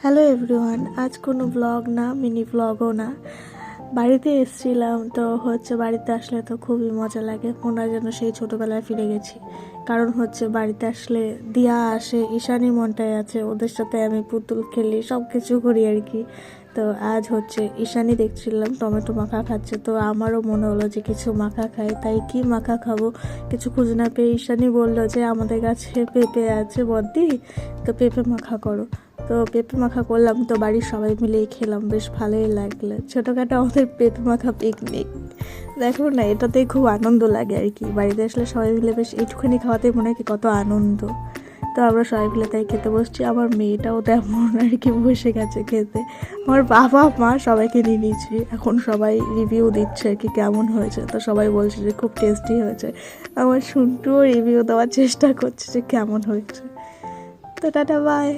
Hello everyone, আজ কোনো blog না, মিনি ব্লগও না। বাড়িতে এসেছিলাম তো বাড়িতে আসলে তো খুবই মজা লাগে, মনে হয় যেন সেই ছোটোবেলায় ফিরে গেছি। কারণ বাড়িতে আসলে দিয়া আসে, ঈশানী মনটায় আছে, ওদের সাথে আমি পুতুল খেলি, সব কিছু করি আর কি। তো আজ ঈশানী দেখছিলাম টমেটো মাখা খাচ্ছে, তো আমারও মনে হলো যে কিছু মাখা খাই। তাই কি মাখা খাবো কিছু খুঁজে না পেয়ে ঈশানী বললো যে আমাদের কাছে পেঁপে আছে বদ্দি, তো পেঁপে মাখা করো। তো পেঁপে মাখা করলাম, তো বাড়ির সবাই মিলেই খেলাম, বেশ ভালোই লাগলো। ছোটোখাটো আমাদের পেঁপে মাখা পিকনিক, দেখো না, এটাতেই খুব আনন্দ লাগে আর কি। বাড়িতে আসলে সবাই মিলে বেশ এইটুখানি খাওয়াতে মনে হয় কি কত আনন্দ। তো আমরা সবাই মিলে তাই খেতে বসছি, আমার মেয়েটাও তেমন আর কি বসে গেছে খেতে। আমার বাবা মা সবাইকে নিয়ে নিয়েছি, এখন সবাই রিভিউ দিচ্ছে আর কি কেমন হয়েছে। তো সবাই বলছে যে খুব টেস্টি হয়েছে, আমার শুনটুও রিভিউ দেওয়ার চেষ্টা করছে যে কেমন হয়েছে। তো টাটা, বাই।